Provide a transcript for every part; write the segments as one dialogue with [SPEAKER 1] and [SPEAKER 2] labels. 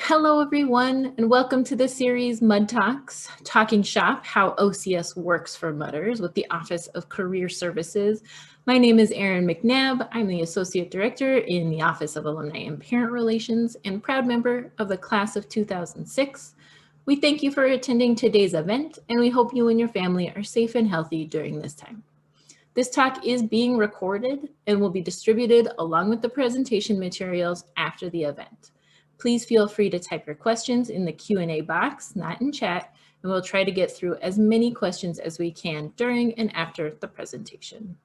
[SPEAKER 1] Hello, everyone, and welcome to the series Mud Talks, Talking Shop, How OCS Works for Mudders with the Office of Career Services. My name is Erin McNabb. I'm the Associate Director in the Office of Alumni and Parent Relations and proud member of the class of 2006. We thank you for attending today's event, and we hope you and your family are safe and healthy during this time. This talk is being recorded and will be distributed along with the presentation materials after the event. Please feel free to type your questions in the Q&A box, not in chat, and we'll try to get through as many questions as we can during and after the presentation.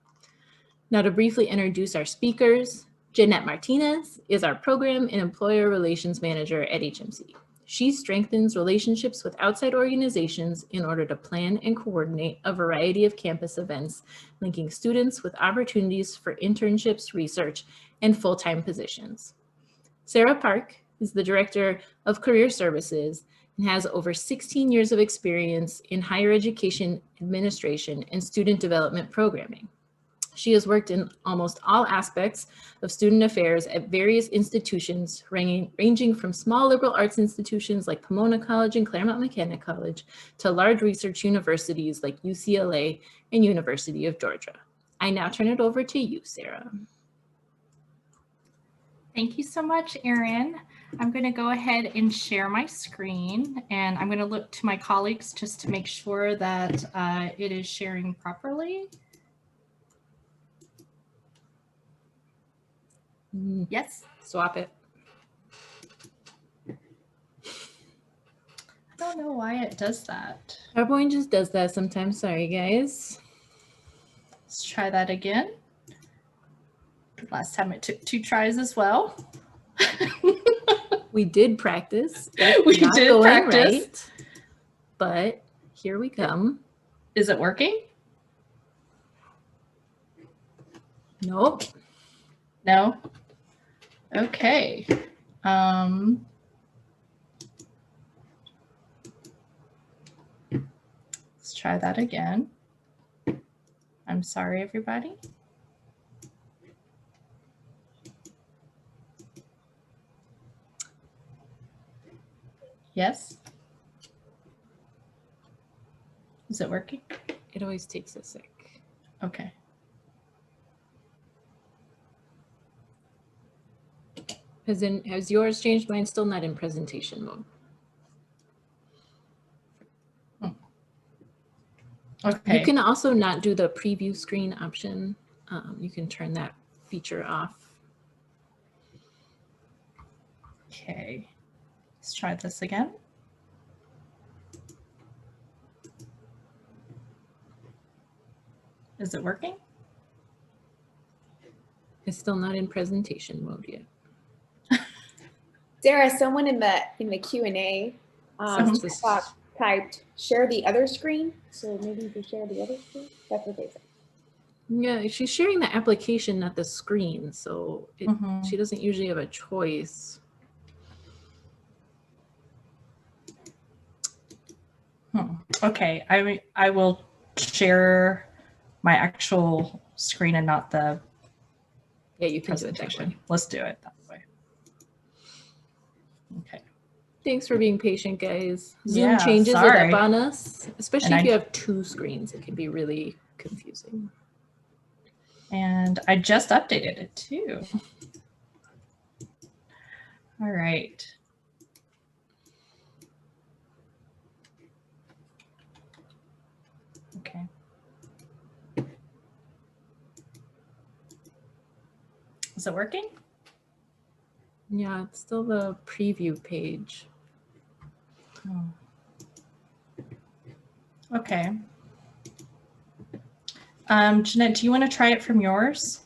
[SPEAKER 1] Now to briefly introduce our speakers, Jeanette Martinez is our Program and Employer Relations Manager at HMC. She strengthens relationships with outside organizations in order to plan and coordinate a variety of campus events, linking students with opportunities for internships, research, and full-time positions. Sarah Park is the Director of Career Services and has over 16 years of experience in higher education administration and student development programming. She has worked in almost all aspects of student affairs at various institutions, ranging from small liberal arts institutions like Pomona College and Claremont McKenna College to large research universities like UCLA and University of Georgia. I now turn it over to you, Sarah.
[SPEAKER 2] Thank you so much, Erin. I'm going to go ahead and share my screen, and I'm going to look to my colleagues just to make sure that it is sharing properly. Yes.
[SPEAKER 1] Swap it.
[SPEAKER 2] I don't know why it does that.
[SPEAKER 1] PowerPoint just does that sometimes. Sorry, guys.
[SPEAKER 2] Let's try that again. Last time it took 2 tries as well.
[SPEAKER 1] We did practice.
[SPEAKER 2] We did practice.
[SPEAKER 1] Right, but here we come.
[SPEAKER 2] Is it working?
[SPEAKER 1] Nope.
[SPEAKER 2] No? Okay. Let's try that again. I'm sorry, everybody. Yes? Is it working?
[SPEAKER 1] It always takes a sec.
[SPEAKER 2] Okay.
[SPEAKER 1] Has yours changed? Mine's still not in presentation mode.
[SPEAKER 2] Okay.
[SPEAKER 1] You can also not do the preview screen option. You can turn that feature off.
[SPEAKER 2] Okay. Let's try this again. Is it working?
[SPEAKER 1] It's still not in presentation mode yet.
[SPEAKER 3] Sarah, someone in the Q&A typed share the other screen. So maybe you can share the other screen. That's what they said.
[SPEAKER 1] Yeah, she's sharing the application, not the screen. So she doesn't usually have a choice.
[SPEAKER 2] Okay, I will share my actual screen and not the
[SPEAKER 1] you can do it that way.
[SPEAKER 2] Let's do it that way. Okay.
[SPEAKER 1] Thanks for being patient, guys. Zoom changes it up on us, especially if you have 2 screens. It can be really confusing.
[SPEAKER 2] And I just updated it too. All right. Okay. Is it working?
[SPEAKER 1] Yeah, it's still the preview page.
[SPEAKER 2] Oh. Okay. Jeanette, do you want to try it from yours?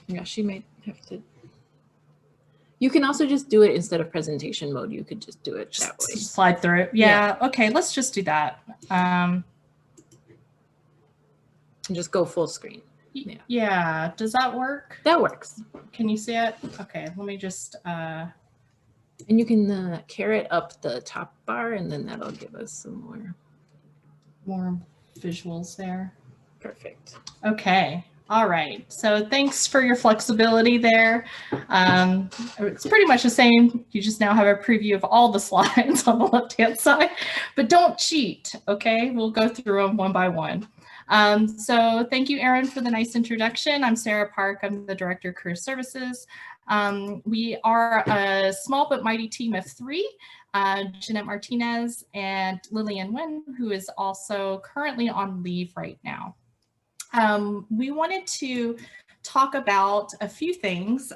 [SPEAKER 1] Yeah, she might have to. You can also just do it instead of presentation mode. You could just do it that way.
[SPEAKER 2] Slide through it. Yeah. Okay, let's just do that.
[SPEAKER 1] And just go full screen.
[SPEAKER 2] Yeah. Does that work?
[SPEAKER 1] That works.
[SPEAKER 2] Can you see it? Okay, let me just.
[SPEAKER 1] And you can carrot up the top bar, and then that'll give us some more
[SPEAKER 2] visuals there.
[SPEAKER 1] Perfect.
[SPEAKER 2] Okay. All right, so thanks for your flexibility there. It's pretty much the same. You just now have a preview of all the slides on the left-hand side, but don't cheat, okay? We'll go through them one by one. So thank you, Erin, for the nice introduction. I'm Sarah Park. I'm the Director of Career Services. We are a small but mighty team of three. Jeanette Martinez and Lillian Nguyen, who is also currently on leave right now. We wanted to talk about a few things.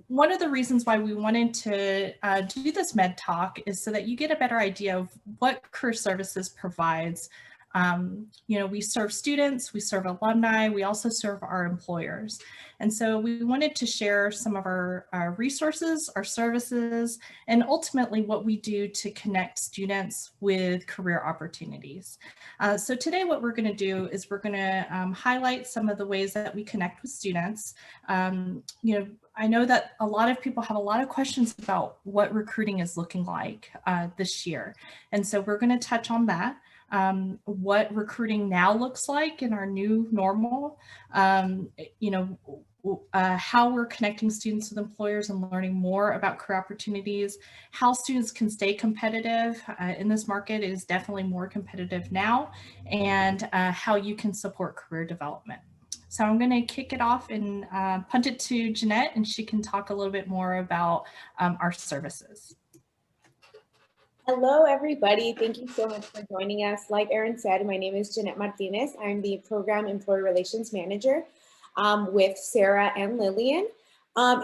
[SPEAKER 2] One of the reasons why we wanted to do this Med Talk is so that you get a better idea of what Career Services provides. You know, we serve students, we serve alumni, we also serve our employers. And so we wanted to share some of our resources, our services, and ultimately what we do to connect students with career opportunities. So today what we're going to do is we're going to highlight some of the ways that we connect with students. You know, I know that a lot of people have a lot of questions about what recruiting is looking like this year. And so we're going to touch on that. What recruiting now looks like in our new normal, you know, how we're connecting students with employers and learning more about career opportunities, how students can stay competitive in this market. It is definitely more competitive now, and how you can support career development. So I'm going to kick it off and punt it to Jeanette, and she can talk a little bit more about our services.
[SPEAKER 3] Hello, everybody. Thank you so much for joining us. Like Erin said, my name is Jeanette Martinez. I'm the Program Employee Relations Manager with Sarah and Lillian.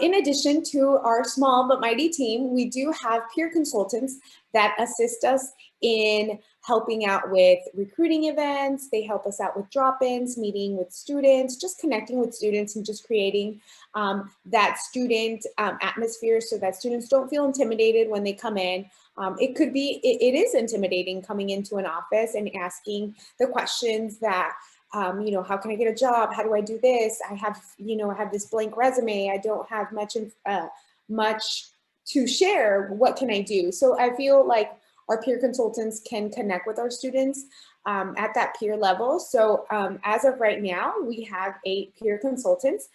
[SPEAKER 3] In addition to our small but mighty team, we do have peer consultants that assist us in helping out with recruiting events. They help us out with drop-ins, meeting with students, just connecting with students and just creating that student atmosphere so that students don't feel intimidated when they come in. It could be, it is intimidating coming into an office and asking the questions that, you know, how can I get a job? How do I do this? I have, you know, I have this blank resume. I don't have much to share. What can I do? So I feel like our peer consultants can connect with our students at that peer level. So as of right now, we have 8 peer consultants.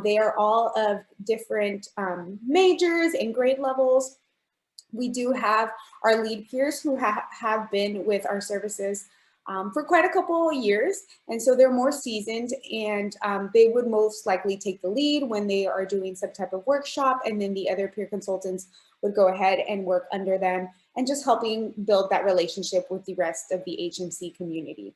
[SPEAKER 3] They are all of different majors and grade levels. We do have our lead peers who have been with our services for quite a couple of years. And so they're more seasoned, and they would most likely take the lead when they are doing some type of workshop. And then the other peer consultants would go ahead and work under them and just helping build that relationship with the rest of the HMC community.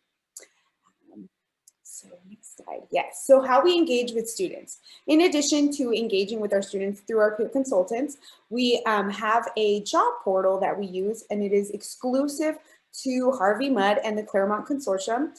[SPEAKER 3] So next slide, yes. So how we engage with students. In addition to engaging with our students through our peer consultants, we have a job portal that we use, and it is exclusive to Harvey Mudd and the Claremont Consortium.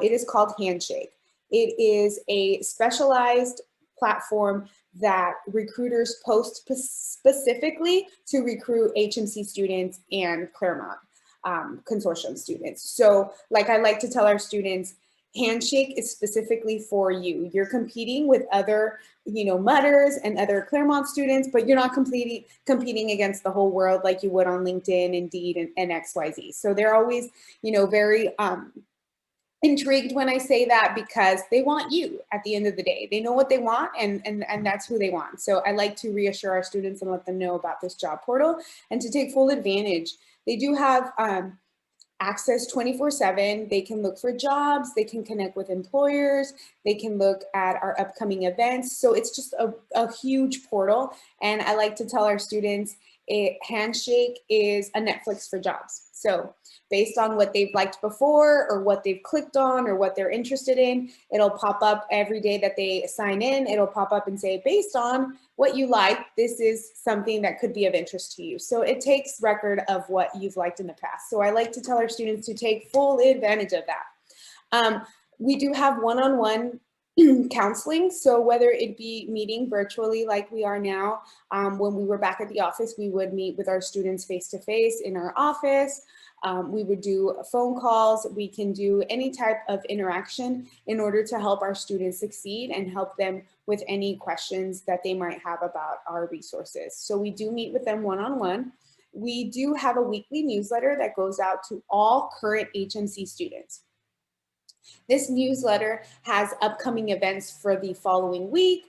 [SPEAKER 3] It is called HANDSHAKE. It is a specialized platform that recruiters post specifically to recruit HMC students and Claremont Consortium students. So like I like to tell our students, HANDSHAKE is specifically for you. You're competing with other, you know, Mudders and other Claremont students, but you're not competing against the whole world like you would on LinkedIn, Indeed, and XYZ. So they're always, you know, very intrigued when I say that, because they want you at the end of the day. They know what they want, and that's who they want. So I like to reassure our students and let them know about this job portal and to take full advantage. They do have access 24/7. They can look for jobs, they can connect with employers, they can look at our upcoming events. So it's just a huge portal. And I like to tell our students, HANDSHAKE is a Netflix for jobs. So based on what they've liked before or what they've clicked on or what they're interested in, it'll pop up every day that they sign in. It'll pop up and say, based on what you like, this is something that could be of interest to you. So it takes record of what you've liked in the past. So I like to tell our students to take full advantage of that. We do have one-on-one counseling. So whether it be meeting virtually like we are now, when we were back at the office, we would meet with our students face-to-face in our office. We would do phone calls. We can do any type of interaction in order to help our students succeed and help them with any questions that they might have about our resources. So we do meet with them one-on-one. We do have a weekly newsletter that goes out to all current HMC students. This newsletter has upcoming events for the following week.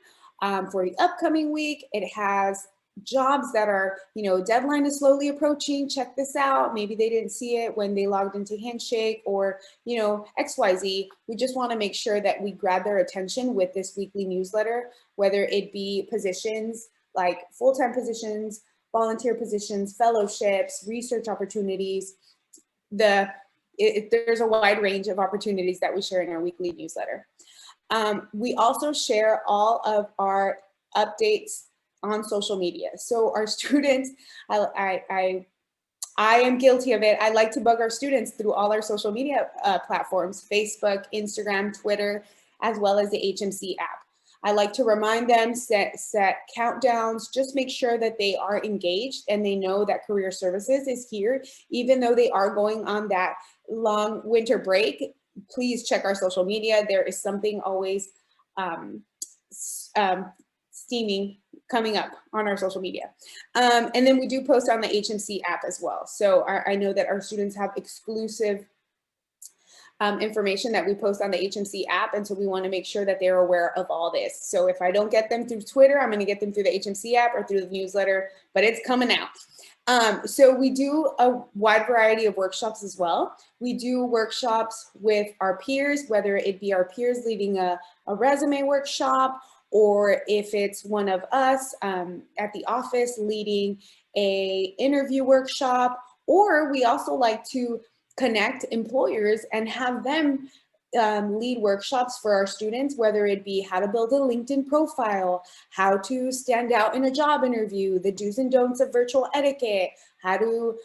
[SPEAKER 3] For the upcoming week, it has jobs that are, deadline is slowly approaching. Check this out. Maybe they didn't see it when they logged into HANDSHAKE or, XYZ. We just want to make sure that we grab their attention with this weekly newsletter, whether it be positions like full-time positions, volunteer positions, fellowships, research opportunities. There's a wide range of opportunities that we share in our weekly newsletter. We also share all of our updates on social media. So our students, I am guilty of it. I like to bug our students through all our social media platforms, Facebook, Instagram, Twitter, as well as the HMC app. I like to remind them, set countdowns, just make sure that they are engaged and they know that Career Services is here, even though they are going on that long winter break. Please check our social media. There is something always steaming coming up on our social media. And then we do post on the HMC app as well. So I know that our students have exclusive information that we post on the HMC app. And so we want to make sure that they're aware of all this. So if I don't get them through Twitter, I'm going to get them through the HMC app or through the newsletter, but it's coming out. So we do a wide variety of workshops as well. We do workshops with our peers, whether it be our peers leading a resume workshop, or if it's one of us at the office leading a interview workshop, or we also like to connect employers and have them lead workshops for our students, whether it be how to build a LinkedIn profile, how to stand out in a job interview, the do's and don'ts of virtual etiquette, how to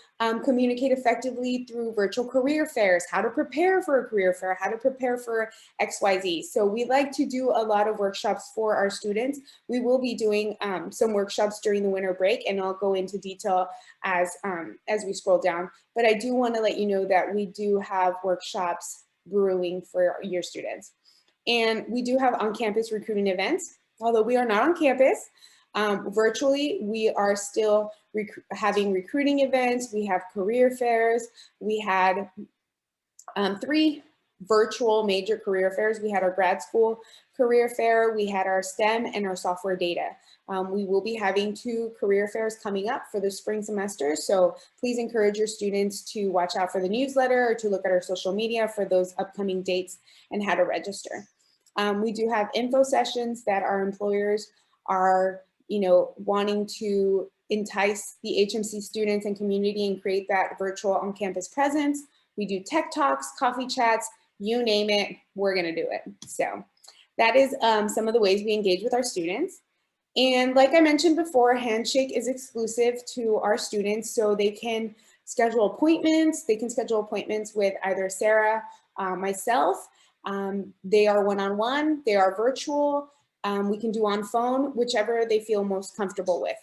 [SPEAKER 3] communicate effectively through virtual career fairs, how to prepare for a career fair, how to prepare for XYZ. So we like to do a lot of workshops for our students. We will be doing some workshops during the winter break, and I'll go into detail as we scroll down. But I do want to let you know that we do have workshops brewing for your students. And we do have on-campus recruiting events. Although we are not on campus, virtually, we are still having recruiting events. We have career fairs. We had 3 virtual major career fairs. We had our grad school career fair, we had our STEM, and our software data. We will be having 2 career fairs coming up for the spring semester, so please encourage your students to watch out for the newsletter or to look at our social media for those upcoming dates and how to register. We do have info sessions that our employers are, wanting to entice the HMC students and community and create that virtual on-campus presence. We do tech talks, coffee chats, you name it, we're gonna do it. So that is some of the ways we engage with our students. And like I mentioned before, HANDSHAKE is exclusive to our students, so they can schedule appointments. They can schedule appointments with either Sarah, myself. They are one-on-one, they are virtual. We can do on phone, whichever they feel most comfortable with.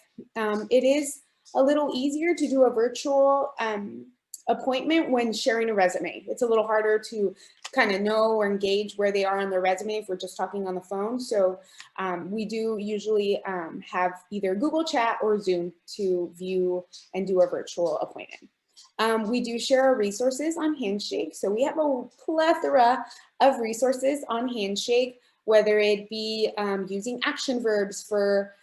[SPEAKER 3] It is a little easier to do a virtual appointment when sharing a resume. It's a little harder to kind of know or engage where they are on their resume if we're just talking on the phone. So we do usually have either Google Chat or Zoom to view and do a virtual appointment. We do share our resources on HANDSHAKE. So we have a plethora of resources on HANDSHAKE, whether it be using action verbs for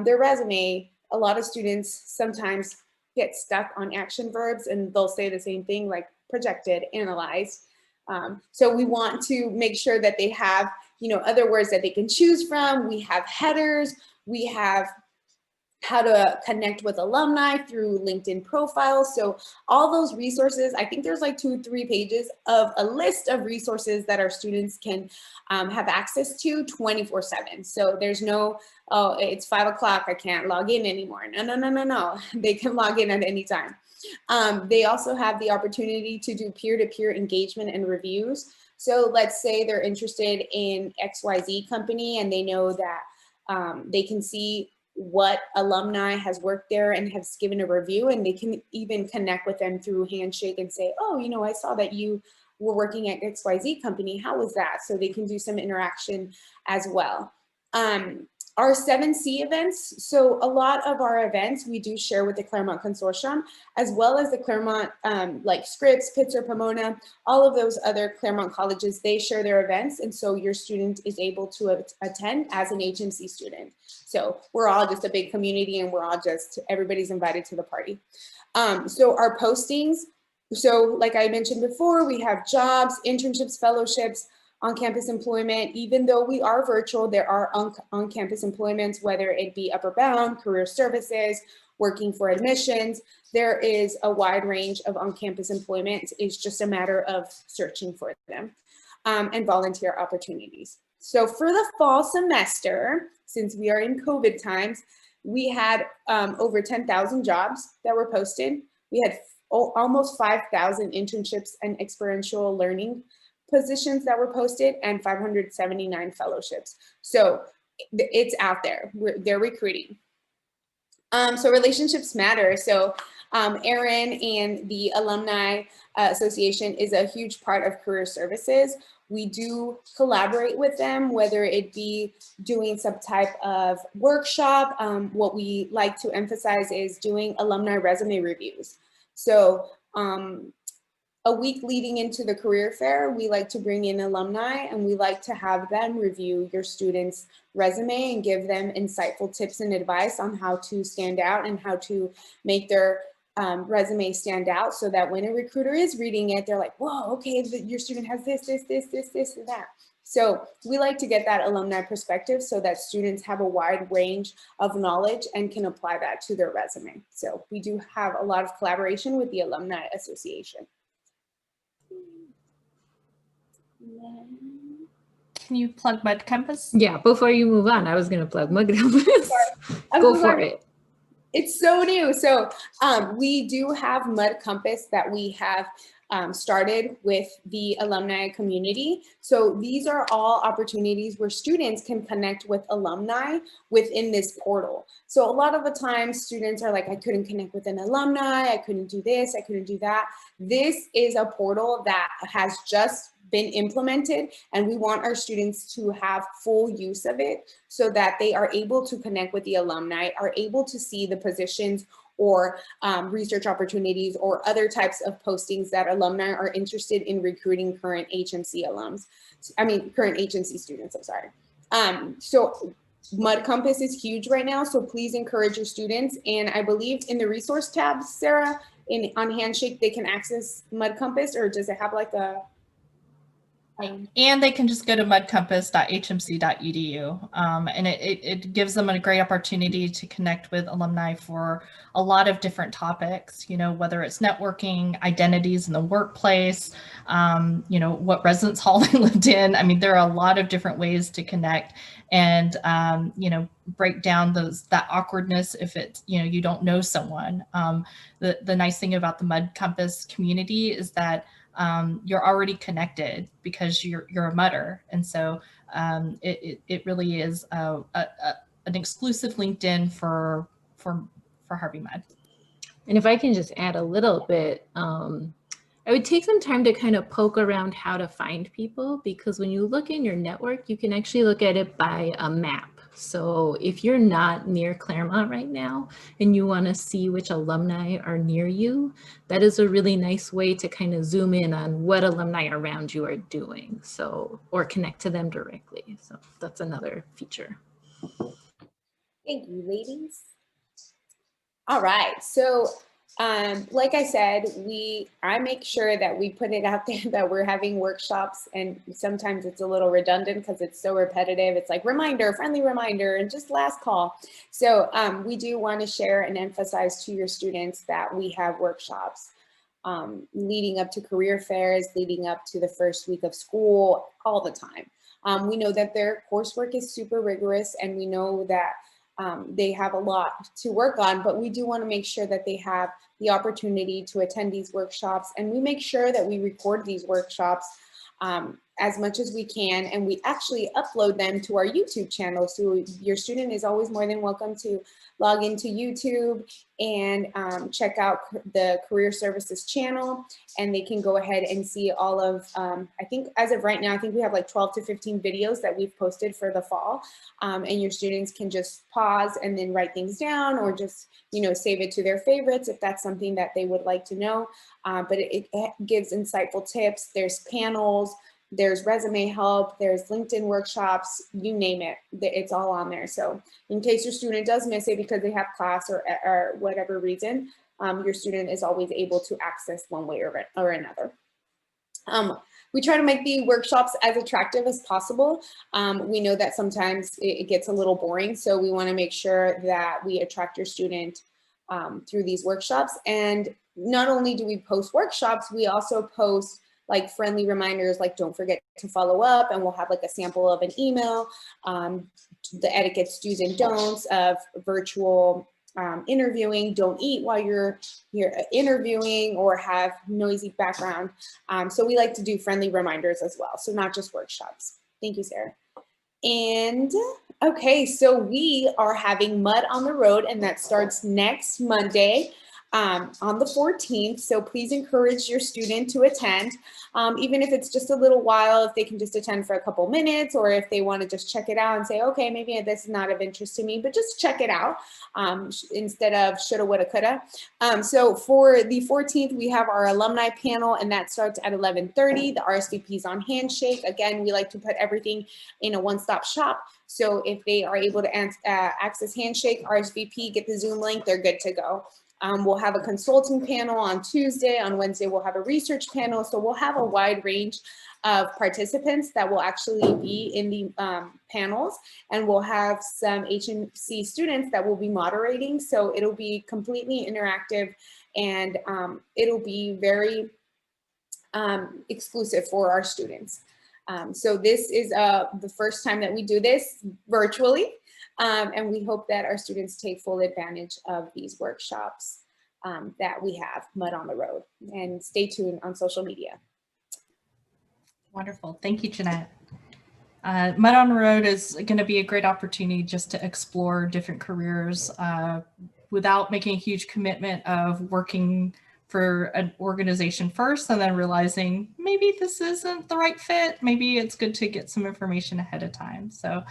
[SPEAKER 3] their resume. A lot of students sometimes get stuck on action verbs and they'll say the same thing like projected, analyzed. So we want to make sure that they have, other words that they can choose from. We have headers, we have how to connect with alumni through LinkedIn profiles. So all those resources, I think there's like 2-3 pages of a list of resources that our students can have access to 24/7. So there's no, oh, it's 5 o'clock, I can't log in anymore. No. They can log in at any time. They also have the opportunity to do peer-to-peer engagement and reviews. So let's say they're interested in XYZ company and they know that they can see what alumni has worked there and has given a review, and they can even connect with them through HANDSHAKE and say, oh, I saw that you were working at XYZ company. How was that? So they can do some interaction as well. Our 7C events, so a lot of our events we do share with the Claremont Consortium, as well as the Claremont, like Scripps, Pitzer, Pomona, all of those other Claremont colleges, they share their events, and so your student is able to attend as an HMC student. So we're all just a big community, and we're all just, everybody's invited to the party. So our postings, so like I mentioned before, we have jobs, internships, fellowships, on-campus employment. Even though we are virtual, there are on-campus employments, whether it be Upper Bound, career services, working for admissions. There is a wide range of on-campus employment. It's just a matter of searching for them, and volunteer opportunities. So for the fall semester, since we are in COVID times, we had over 10,000 jobs that were posted. We had almost 5,000 internships and experiential learning positions that were posted, and 579 fellowships. So it's out there. They're recruiting. So relationships matter. So Erin and the Alumni Association is a huge part of career services. We do collaborate with them, whether it be doing some type of workshop. What we like to emphasize is doing alumni resume reviews. So a week leading into the career fair, we like to bring in alumni, and we like to have them review your student's resume and give them insightful tips and advice on how to stand out and how to make their resume stand out, so that when a recruiter is reading it, they're like, whoa, okay, your student has this, and that. So we like to get that alumni perspective so that students have a wide range of knowledge and can apply that to their resume. So we do have a lot of collaboration with the Alumni Association.
[SPEAKER 2] Can you plug Mud Compass?
[SPEAKER 1] Yeah, before you move on, I was going to plug Mud Compass. Go for it.
[SPEAKER 3] It's so new. So we do have Mud Compass that we have started with the alumni community. So these are all opportunities where students can connect with alumni within this portal. So a lot of the time students are like, I couldn't connect with an alumni, I couldn't do this, I couldn't do that. This is a portal that has just been implemented, and we want our students to have full use of it so that they are able to connect with the alumni, are able to see the positions or research opportunities or other types of postings that alumni are interested in recruiting current HMC alums. Current HMC students, I'm sorry. So Mud Compass is huge right now, so please encourage your students. And I believe in the resource tab, Sarah, on HANDSHAKE, they can access Mud Compass, or does it have like a...
[SPEAKER 2] And they can just go to mudcompass.hmc.edu, and it gives them a great opportunity to connect with alumni for a lot of different topics, you know, whether it's networking, identities in the workplace, you know, what residence hall they lived in. I mean, there are a lot of different ways to connect and, you know, break down that awkwardness if it's, you know, you don't know someone. The nice thing about the Mud Compass community is that you're already connected because you're a Mudder, and so it really is an exclusive LinkedIn for Harvey Mudd.
[SPEAKER 1] And if I can just add a little bit, I would take some time to kind of poke around how to find people, because when you look in your network, you can actually look at it by a map. So if you're not near Claremont right now and you want to see which alumni are near you, that is a really nice way to kind of zoom in on what alumni around you are doing. So, or connect to them directly. So that's another feature.
[SPEAKER 3] Thank you, ladies. All right, so like I said, I make sure that we put it out there that we're having workshops, and sometimes it's a little redundant because it's so repetitive. It's like reminder, friendly reminder, and just last call. So we do want to share and emphasize to your students that we have workshops leading up to career fairs, leading up to the first week of school, all the time. We know that their coursework is super rigorous, and we know that they have a lot to work on, but we do want to make sure that they have the opportunity to attend these workshops, and we make sure that we record these workshops as much as we can, and we actually upload them to our YouTube channel. So your student is always more than welcome to log into YouTube and check out the Career Services channel, and they can go ahead and see all of, I think as of right now, I think we have like 12 to 15 videos that we've posted for the fall, and your students can just pause and then write things down, or just, you know, save it to their favorites if that's something that they would like to know. But it gives insightful tips. There's panels, there's resume help, there's LinkedIn workshops, you name it, it's all on there. So in case your student does miss it because they have class or whatever reason, your student is always able to access one way or another. We try to make the workshops as attractive as possible. We know that sometimes it gets a little boring, so we want to make sure that we attract your student through these workshops. And not only do we post workshops, we also post like friendly reminders, like don't forget to follow up, and we'll have like a sample of an email, the etiquettes, do's and don'ts of virtual interviewing. Don't eat while you're interviewing or have noisy background. So we like to do friendly reminders as well. So not just workshops. Thank you, Sarah. And okay, so we are having Mud on the Road, and that starts next Monday on the 14th. So please encourage your student to attend, even if it's just a little while, if they can just attend for a couple minutes, or if they want to just check it out and say, okay, maybe this is not of interest to me, but just check it out instead of shoulda, woulda, coulda. So for the 14th, we have our alumni panel, and that starts at 11:30. The RSVP is on Handshake. Again, we like to put everything in a one-stop shop. So if they are able to access Handshake, RSVP, get the Zoom link, they're good to go. We'll have a consulting panel on Tuesday. On Wednesday, we'll have a research panel. So we'll have a wide range of participants that will actually be in the panels, and we'll have some HNC students that will be moderating. So it'll be completely interactive, and it'll be very exclusive for our students. So this is the first time that we do this virtually. And we hope that our students take full advantage of these workshops that we have, Mud on the Road. And stay tuned on social media.
[SPEAKER 2] Wonderful. Thank you, Jeanette. Mud on the Road is going to be a great opportunity just to explore different careers without making a huge commitment of working for an organization first and then realizing maybe this isn't the right fit. Maybe it's good to get some information ahead of time. So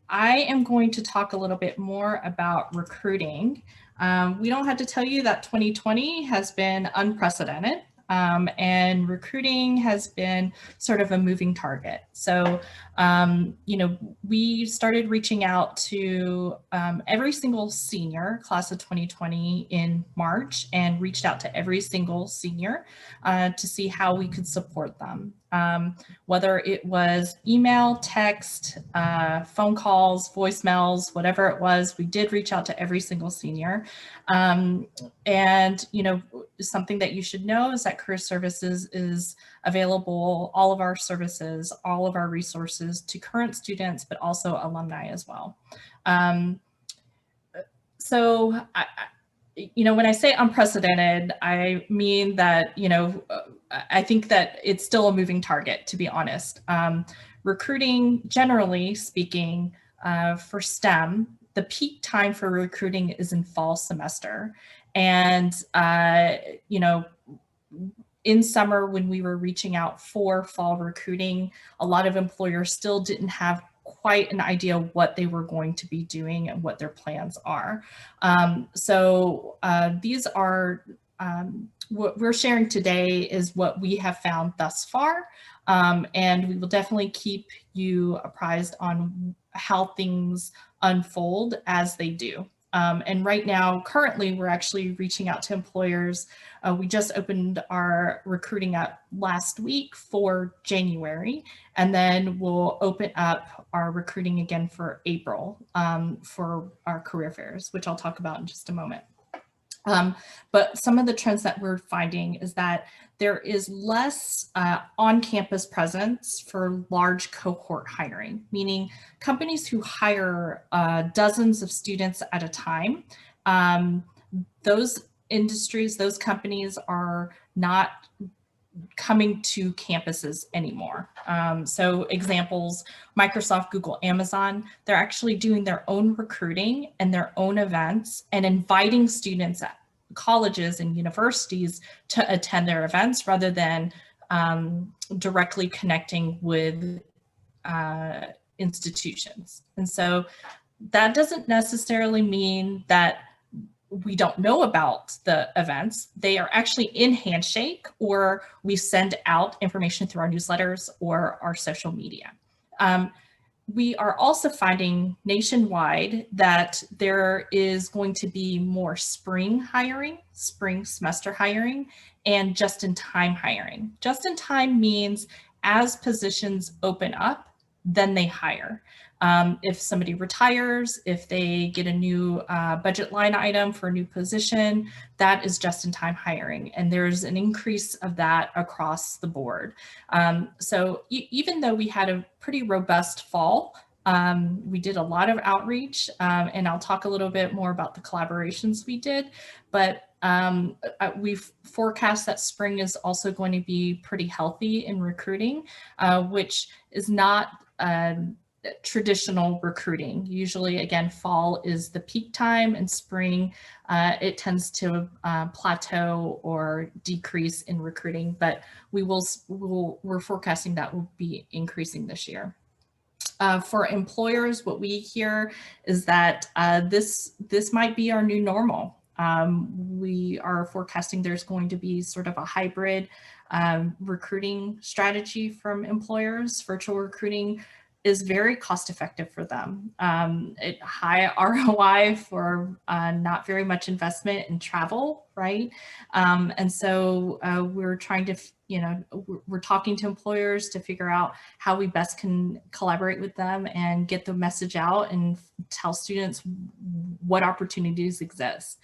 [SPEAKER 2] I am going to talk a little bit more about recruiting. We don't have to tell you that 2020 has been unprecedented, and recruiting has been sort of a moving target. So, you know, we started reaching out to every single senior class of 2020 in March, and reached out to every single senior to see how we could support them. Whether it was email, text, phone calls, voicemails, whatever it was, we did reach out to every single senior. And, you know, something that you should know is that Career Services is available, all of our services, all of our resources to current students, but also alumni as well. You know, when I say unprecedented, I mean that, you know, I think that it's still a moving target, to be honest. Recruiting, generally speaking, for STEM, the peak time for recruiting is in fall semester. And, you know, in summer, when we were reaching out for fall recruiting, a lot of employers still didn't have quite an idea what they were going to be doing and what their plans are. These are, what we're sharing today is what we have found thus far. And we will definitely keep you apprised on how things unfold as they do. And right now, currently, we're actually reaching out to employers. We just opened our recruiting up last week for January, and then we'll open up our recruiting again for April for our career fairs, which I'll talk about in just a moment. But some of the trends that we're finding is that there is less on-campus presence for large cohort hiring, meaning companies who hire dozens of students at a time. Those industries, those companies are not coming to campuses anymore. So examples, Microsoft, Google, Amazon, they're actually doing their own recruiting and their own events and inviting students at colleges and universities to attend their events rather than directly connecting with institutions. And so that doesn't necessarily mean that we don't know about the events. They are actually in HANDSHAKE, or we send out information through our newsletters or our social media. We are also finding nationwide that there is going to be more spring hiring, spring semester hiring, and just-in-time hiring. Just-in-time means as positions open up, then they hire. If somebody retires, if they get a new budget line item for a new position, that is just-in-time hiring. And there's an increase of that across the board. So even though we had a pretty robust fall, we did a lot of outreach, and I'll talk a little bit more about the collaborations we did, but we've forecast that spring is also going to be pretty healthy in recruiting, which is not traditional recruiting. Usually, again, fall is the peak time, and spring, it tends to plateau or decrease in recruiting, but we're forecasting that will be increasing this year. For employers, what we hear is that this might be our new normal. We are forecasting there's going to be sort of a hybrid recruiting strategy from employers. Virtual recruiting is very cost effective for them. High ROI for not very much investment in travel, right? And so we're trying to, we're talking to employers to figure out how we best can collaborate with them and get the message out and tell students what opportunities exist.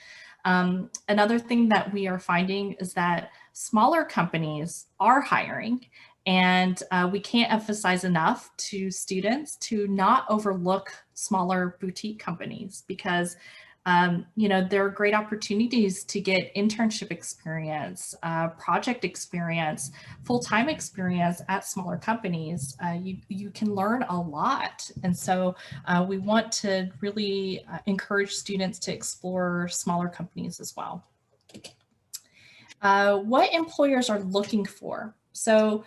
[SPEAKER 2] Another thing that we are finding is that smaller companies are hiring. And we can't emphasize enough to students to not overlook smaller boutique companies, because there are great opportunities to get internship experience, project experience, full-time experience at smaller companies. You can learn a lot. And so we want to really encourage students to explore smaller companies as well. What employers are looking for. So,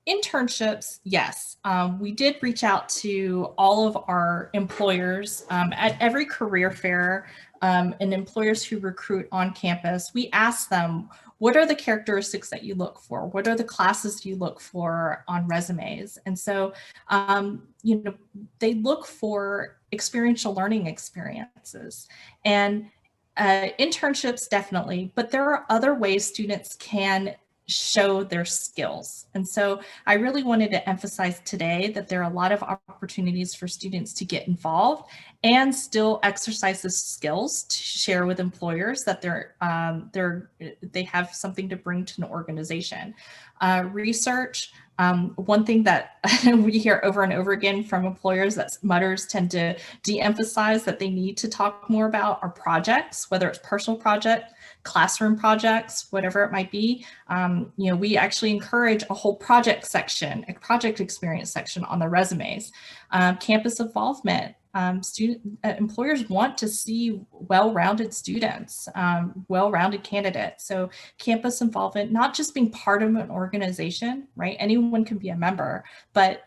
[SPEAKER 2] internships, yes. We did reach out to all of our employers at every career fair, and employers who recruit on campus. We asked them, what are the characteristics that you look for? What are the classes you look for on resumes? And so, they look for experiential learning experiences. And internships, definitely, but there are other ways students can show their skills. And so I really wanted to emphasize today that there are a lot of opportunities for students to get involved and still exercise the skills to share with employers that they have something to bring to an organization. Research, one thing that we hear over and over again from employers that mutters tend to de-emphasize that they need to talk more about are projects, whether it's personal project, classroom projects, whatever it might be. We actually encourage a whole project section, a project experience section on the resumes. Campus involvement. Employers want to see well-rounded students, well-rounded candidates. So campus involvement, not just being part of an organization, right? Anyone can be a member, but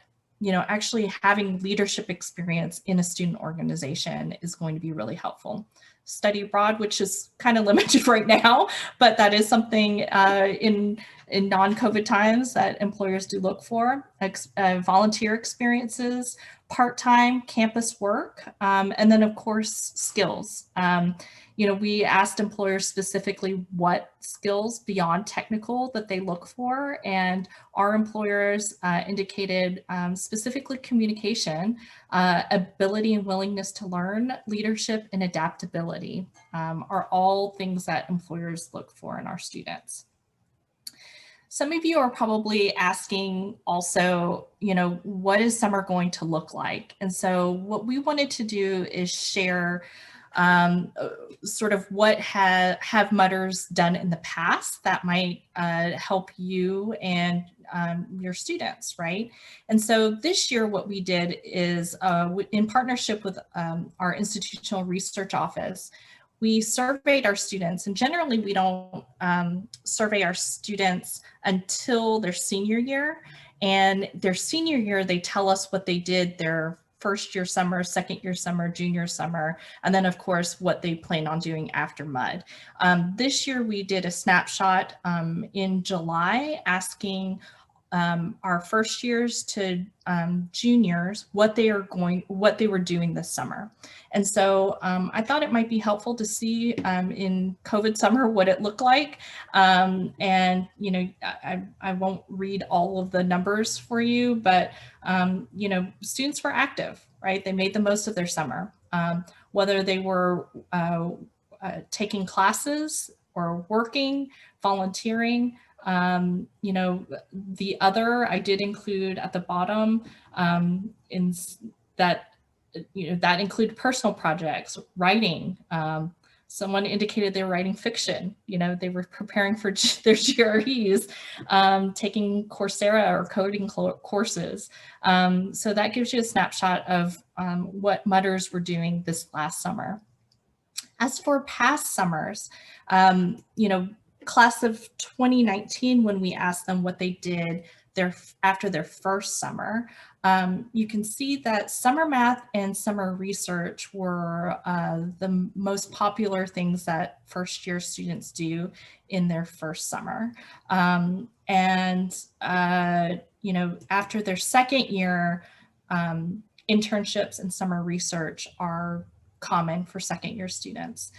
[SPEAKER 2] actually having leadership experience in a student organization is going to be really helpful. Study abroad, which is kind of limited right now, but that is something in non-COVID times that employers do look for. Volunteer experiences, part-time campus work, and then of course skills. We asked employers specifically what skills beyond technical that they look for, and our employers indicated specifically communication, ability and willingness to learn, leadership, and adaptability are all things that employers look for in our students. Some of you are probably asking also, what is summer going to look like? And so what we wanted to do is share sort of what have Mudders done in the past that might help you and your students, right? And so this year what we did is in partnership with our institutional research office, we surveyed our students, and generally we don't survey our students until their senior year. And their senior year, they tell us what they did their first year summer, second year summer, junior summer, and then of course what they plan on doing after MUD. This year we did a snapshot in July asking our first years to juniors what they were doing this summer. And so I thought it might be helpful to see in COVID summer what it looked like. And you know, I won't read all of the numbers for you, but you know, students were active, right? They made the most of their summer, whether they were taking classes or working, volunteering. You know, the other I did include at the bottom in that, you know, that include personal projects, writing. Someone indicated they were writing fiction. You know, they were preparing for their GREs, taking Coursera or coding courses. So that gives you a snapshot of what Mudders were doing this last summer. As for past summers, you know, class of 2019, when we asked them what they did after their first summer, you can see that summer math and summer research were the most popular things that first year students do in their first summer. You know, after their second year, internships and summer research are common for second year students.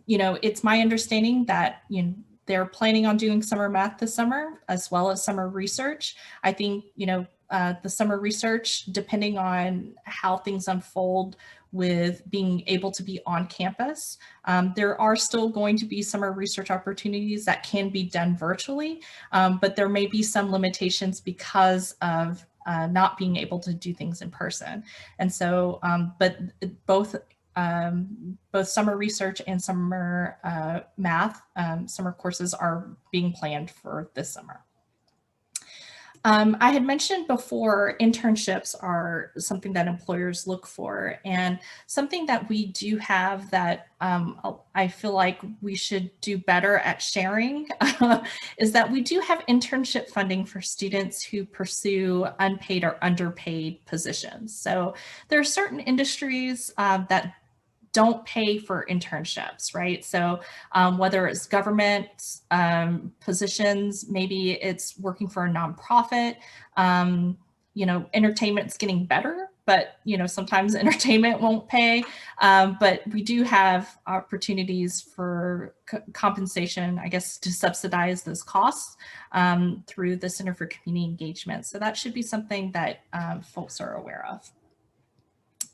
[SPEAKER 2] You know, it's my understanding that, you know, they're planning on doing summer math this summer as well as summer research. I think, you know, the summer research, depending on how things unfold with being able to be on campus, there are still going to be summer research opportunities that can be done virtually, but there may be some limitations because of not being able to do things in person. And so, but both summer research and summer math, summer courses are being planned for this summer. I had mentioned before, internships are something that employers look for, and something that we do have that I feel like we should do better at sharing is that we do have internship funding for students who pursue unpaid or underpaid positions. So there are certain industries that don't pay for internships, right? So whether it's government positions, maybe it's working for a nonprofit, you know, entertainment's getting better, but, you know, sometimes entertainment won't pay, but we do have opportunities for compensation, I guess, to subsidize those costs through the Center for Community Engagement. So that should be something that folks are aware of.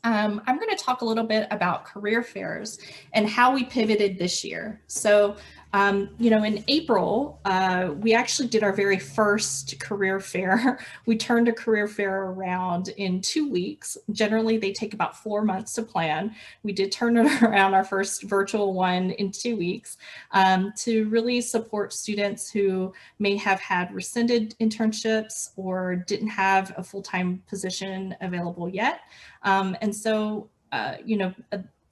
[SPEAKER 2] I'm going to talk a little bit about career fairs and how we pivoted this year. So, you know, in April, we actually did our very first career fair. We turned a career fair around in 2 weeks. Generally, they take about 4 months to plan. We did turn it around, our first virtual one, in 2 weeks to really support students who may have had rescinded internships or didn't have a full-time position available yet. And so, you know,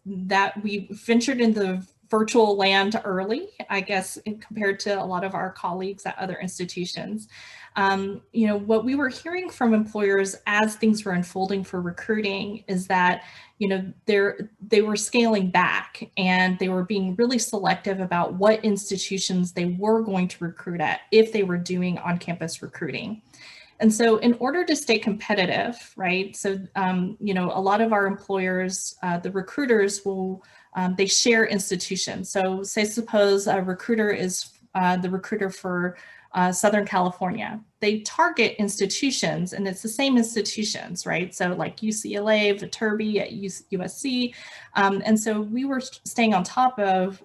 [SPEAKER 2] that we ventured into virtual land early, I guess, compared to a lot of our colleagues at other institutions. You know, what we were hearing from employers as things were unfolding for recruiting is that, you know, they were scaling back and they were being really selective about what institutions they were going to recruit at if they were doing on-campus recruiting. And so in order to stay competitive, right, so, you know, a lot of our employers, the recruiters will, they share institutions. So say suppose a recruiter is the recruiter for Southern California. They target institutions and it's the same institutions, right? So like UCLA, Viterbi at USC. And so we were staying on top of,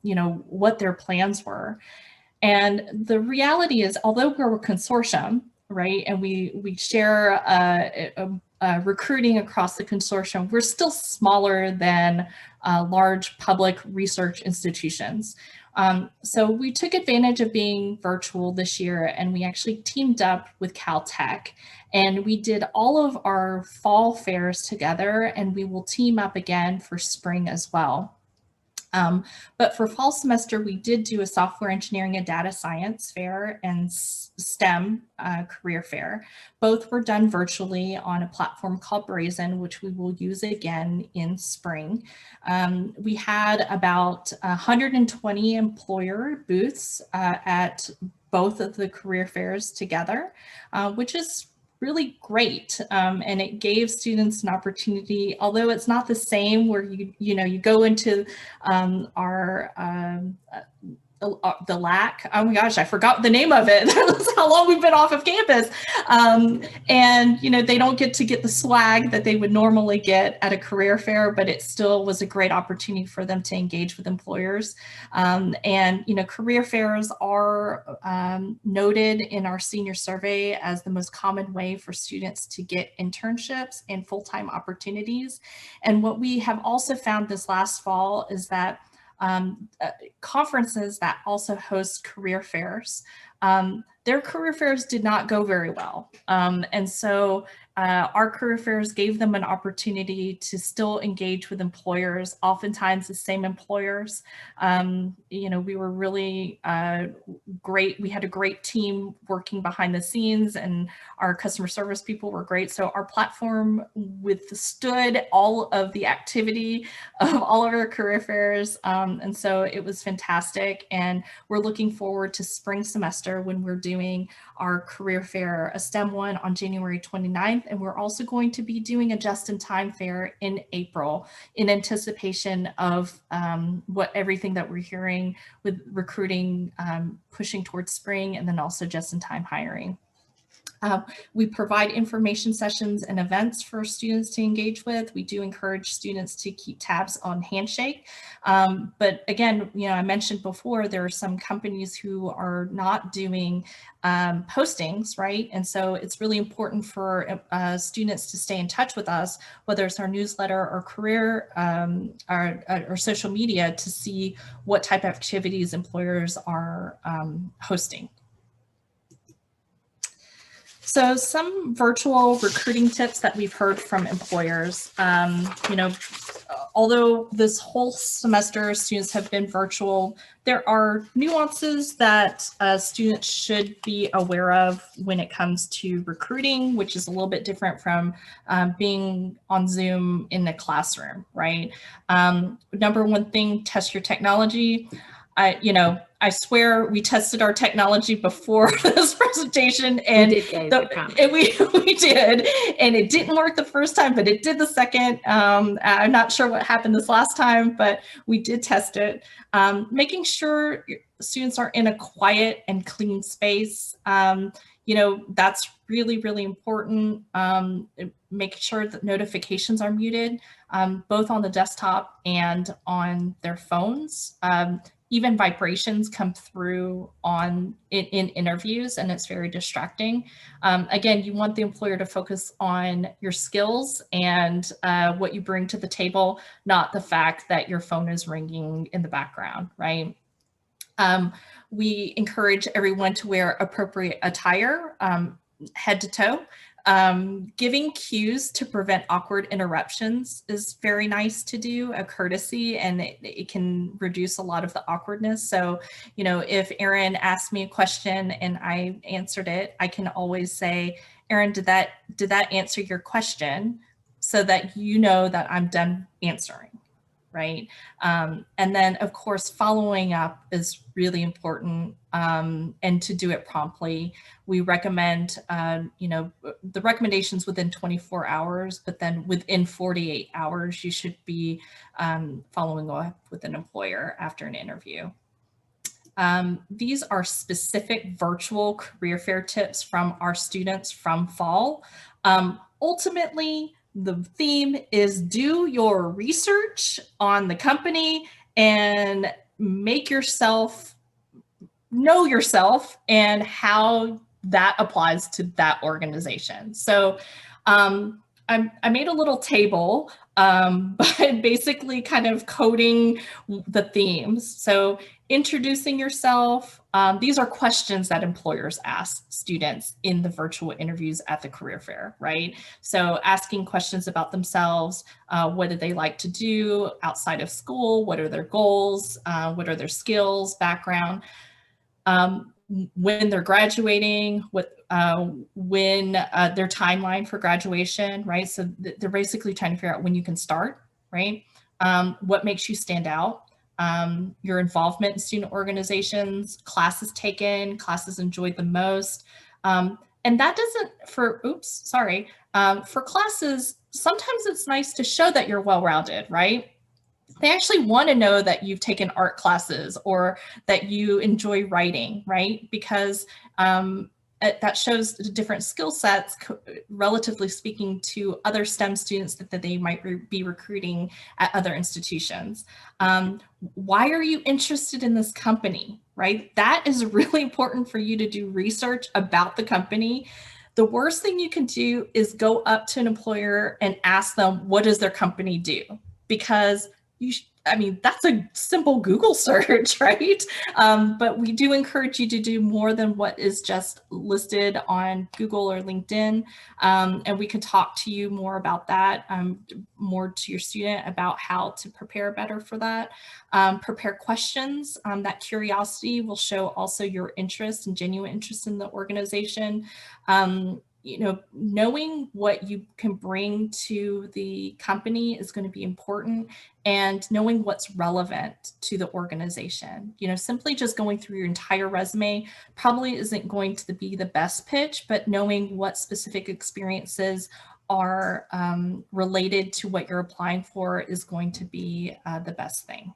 [SPEAKER 2] you know, what their plans were. And the reality is, although we're a consortium, right, and we share recruiting across the consortium, we're still smaller than large public research institutions. So we took advantage of being virtual this year, and we actually teamed up with Caltech, and we did all of our fall fairs together, and we will team up again for spring as well. But for fall semester, we did do a software engineering and data science fair and STEM career fair. Both were done virtually on a platform called Brazen, which we will use again in spring. We had about 120 employer booths at both of the career fairs together, which is really great, and it gave students an opportunity, although it's not the same where you go into the LAC. Oh my gosh, I forgot the name of it. That's how long we've been off of campus. And they don't get the swag that they would normally get at a career fair, but it still was a great opportunity for them to engage with employers. And career fairs are noted in our senior survey as the most common way for students to get internships and full-time opportunities. And what we have also found this last fall is that conferences that also host career fairs, their career fairs did not go very well. And so our career fairs gave them an opportunity to still engage with employers, oftentimes the same employers. We were really great. We had a great team working behind the scenes, and our customer service people were great. So our platform withstood all of the activity of all of our career fairs. And so it was fantastic. And we're looking forward to spring semester when we're doing our career fair, a STEM one on January 29th. And we're also going to be doing a just-in-time fair in April in anticipation of everything that we're hearing with recruiting pushing towards spring, and then also just-in-time hiring. We provide information sessions and events for students to engage with. We do encourage students to keep tabs on HANDSHAKE. But again, I mentioned before, there are some companies who are not doing postings, right? And so it's really important for students to stay in touch with us, whether it's our newsletter or career or social media, to see what type of activities employers are hosting. So some virtual recruiting tips that we've heard from employers. Although this whole semester students have been virtual, there are nuances that students should be aware of when it comes to recruiting, which is a little bit different from being on Zoom in the classroom, right? Number one thing, test your technology. I swear we tested our technology before this presentation, and we did, and it didn't work the first time, but it did the second. I'm not sure what happened this last time, but we did test it. Making sure students are in a quiet and clean space. That's really, really important. Make sure that notifications are muted, both on the desktop and on their phones. Even vibrations come through in interviews, and it's very distracting. Again, you want the employer to focus on your skills and what you bring to the table, not the fact that your phone is ringing in the background, right? We encourage everyone to wear appropriate attire, head to toe. Giving cues to prevent awkward interruptions is very nice to do, a courtesy, and it can reduce a lot of the awkwardness. So, if Erin asked me a question and I answered it, I can always say, Erin, did that answer your question? So that you know that I'm done answering, right? And then, of course, following up is really important, and to do it promptly. We recommend, the recommendations within 24 hours, but then within 48 hours, you should be following up with an employer after an interview. These are specific virtual career fair tips from our students from fall. Ultimately, the theme is do your research on the company and know yourself and how that applies to that organization. So I made a little table, but basically kind of coding the themes. So introducing yourself. These are questions that employers ask students in the virtual interviews at the career fair, right? So asking questions about themselves, what do they like to do outside of school? What are their goals? What are their skills, background? When they're graduating, when their timeline for graduation, right? So they're basically trying to figure out when you can start, right? What makes you stand out? Your involvement in student organizations, classes taken, classes enjoyed the most. And that doesn't, for classes, sometimes it's nice to show that you're well-rounded, right? They actually want to know that you've taken art classes or that you enjoy writing, right? Because that shows different skill sets, relatively speaking, to other STEM students that they might be recruiting at other institutions. Why are you interested in this company, right? That is really important for you to do research about the company. The worst thing you can do is go up to an employer and ask them, what does their company do? Because that's a simple Google search, right? But we do encourage you to do more than what is just listed on Google or LinkedIn. And we can talk to you more about that, more to your student about how to prepare better for that. Prepare questions. That curiosity will show also your interest and genuine interest in the organization. Knowing what you can bring to the company is going to be important, and knowing what's relevant to the organization. Simply just going through your entire resume probably isn't going to be the best pitch, but knowing what specific experiences are related to what you're applying for is going to be the best thing.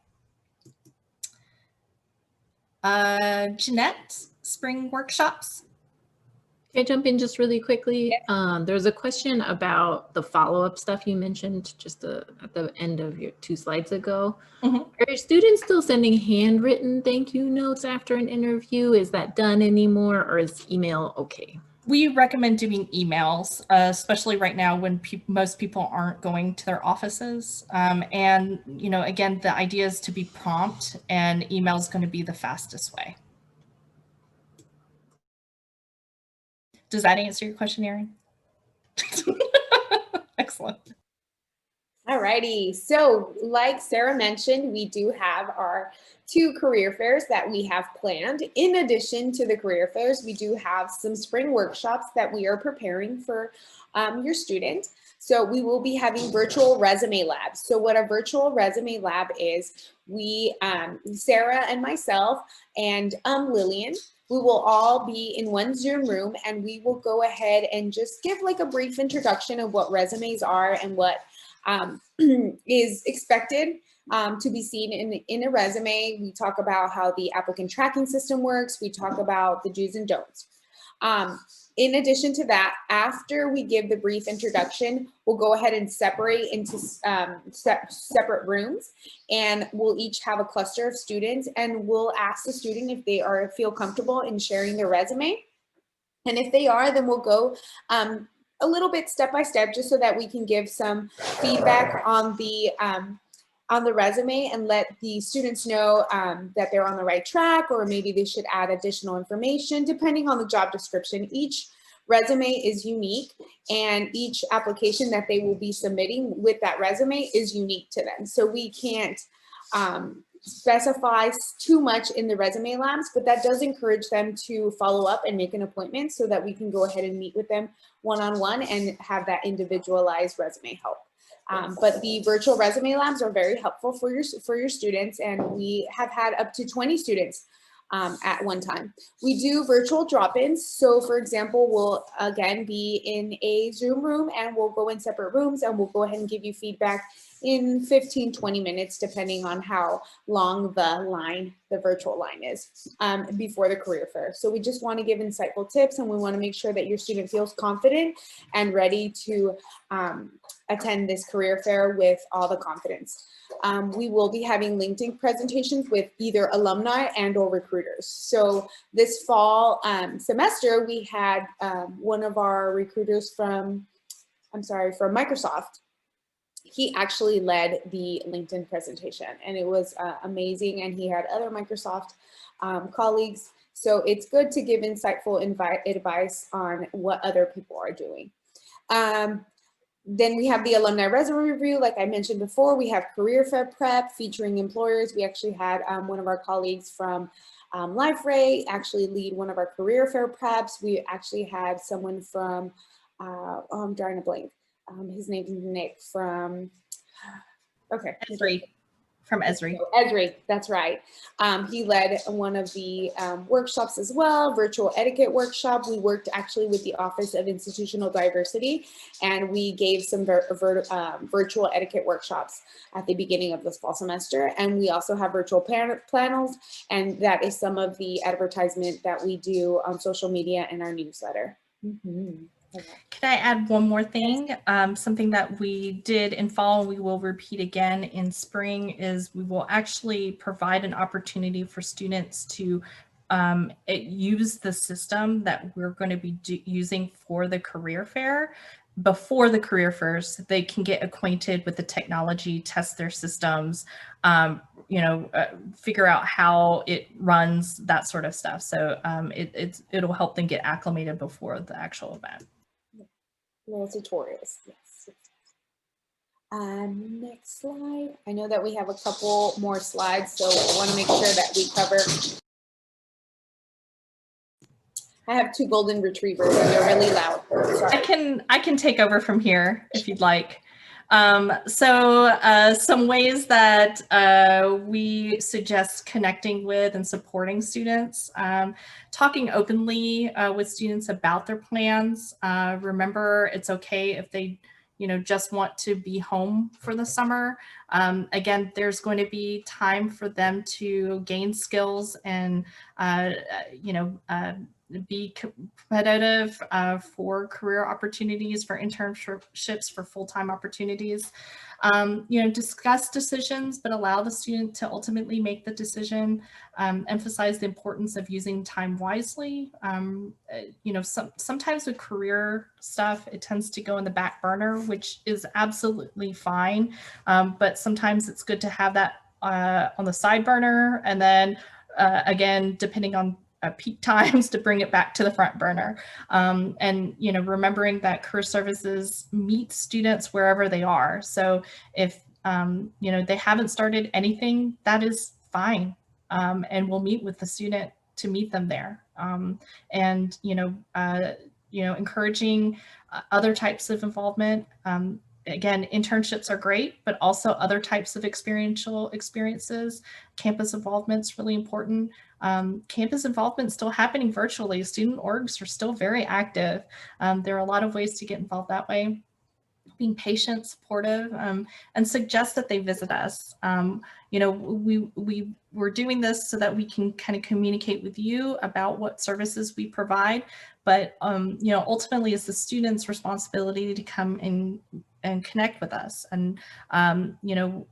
[SPEAKER 2] Jeanette, spring workshops.
[SPEAKER 1] Can I jump in just really quickly? There's a question about the follow-up stuff you mentioned just at the end of your 2 slides ago. Are your students still sending handwritten thank you notes after an interview? Is that done anymore, or is email okay?
[SPEAKER 2] We recommend doing emails, especially right now when most people aren't going to their offices. And again, the idea is to be prompt, and email is going to be the fastest way. Does that answer your question, Erin? Excellent.
[SPEAKER 3] All righty. So like Sarah mentioned, we do have our 2 career fairs that we have planned. In addition to the career fairs, we do have some spring workshops that we are preparing for your student. So we will be having virtual resume labs. So what a virtual resume lab is, we, Sarah and myself and Lillian, we will all be in one Zoom room, and we will go ahead and just give like a brief introduction of what resumes are and what is expected to be seen in a resume. We talk about how the applicant tracking system works. We talk about the do's and don'ts. In addition to that, after we give the brief introduction, we'll go ahead and separate into separate rooms, and we'll each have a cluster of students, and we'll ask the student if they feel comfortable in sharing their resume. And if they are, then we'll go a little bit step by step, just so that we can give some feedback on the resume and let the students know that they're on the right track, or maybe they should add additional information depending on the job description. Each resume is unique, and each application that they will be submitting with that resume is unique to them. So we can't specify too much in the resume labs, but that does encourage them to follow up and make an appointment so that we can go ahead and meet with them one-on-one and have that individualized resume help. But the virtual resume labs are very helpful for your students, and we have had up to 20 students at one time. We do virtual drop-ins. So for example, we'll again be in a Zoom room, and we'll go in separate rooms, and we'll go ahead and give you feedback in 15-20 minutes, depending on how long the virtual line is before the career fair. So we just want to give insightful tips, and we want to make sure that your student feels confident and ready to attend this career fair with all the confidence. We will be having LinkedIn presentations with either alumni and or recruiters. So this fall semester, we had one of our recruiters from from Microsoft. He actually led the LinkedIn presentation, and it was amazing. And he had other Microsoft colleagues. So it's good to give insightful advice on what other people are doing. Then we have the alumni resume review. Like I mentioned before, we have career fair prep featuring employers. We actually had one of our colleagues from LifeRay actually lead one of our career fair preps. We actually had someone from, oh, I'm drawing a blank. His name's Nick from, okay.
[SPEAKER 2] Esri, from Esri.
[SPEAKER 3] Esri, that's right. He led one of the workshops as well, virtual etiquette workshop. We worked actually with the Office of Institutional Diversity, and we gave some virtual etiquette workshops at the beginning of this fall semester. And we also have virtual panels, and that is some of the advertisement that we do on social media and our newsletter. Mm-hmm.
[SPEAKER 2] Can I add one more thing? Something that we did in fall and we will repeat again in spring is we will actually provide an opportunity for students to use the system that we're going to be using for the career fair. Before the career fairs, they can get acquainted with the technology, test their systems, figure out how it runs, that sort of stuff. So it'll help them get acclimated before the actual event.
[SPEAKER 3] Little tutorials, yes. Next slide. I know that we have a couple more slides, so I want to make sure that we cover. I have 2 golden retrievers and they're really loud. Sorry.
[SPEAKER 2] I can take over from here if you'd like. Some ways that we suggest connecting with and supporting students, talking openly with students about their plans. Remember, it's okay if they just want to be home for the summer. Again, there's going to be time for them to gain skills and be competitive for career opportunities, for internships, for full-time opportunities. Discuss decisions, but allow the student to ultimately make the decision. Emphasize the importance of using time wisely. Sometimes with career stuff, it tends to go in the back burner, which is absolutely fine. But sometimes it's good to have that on the side burner, and then again, depending on peak times, to bring it back to the front burner. And remembering that career services meets students wherever they are. So if they haven't started anything, that is fine. And we'll meet with the student to meet them there. Encouraging other types of involvement. Again, internships are great, but also other types of experiential experiences. Campus involvement is really important. Campus involvement is still happening virtually. Student orgs are still very active. There are a lot of ways to get involved that way. Being patient, supportive, and suggest that they visit us. We're doing this so that we can kind of communicate with you about what services we provide, but ultimately it's the student's responsibility to come in and connect with us. And,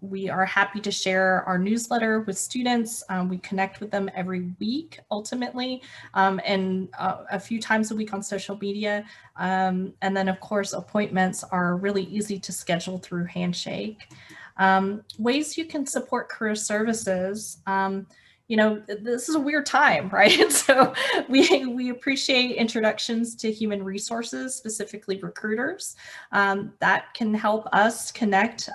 [SPEAKER 2] we are happy to share our newsletter with students. We connect with them every week, ultimately, and a few times a week on social media. And then, of course, appointments are really easy to schedule through HANDSHAKE. Ways you can support career services. This is a weird time, right? So we appreciate introductions to human resources, specifically recruiters, that can help us connect.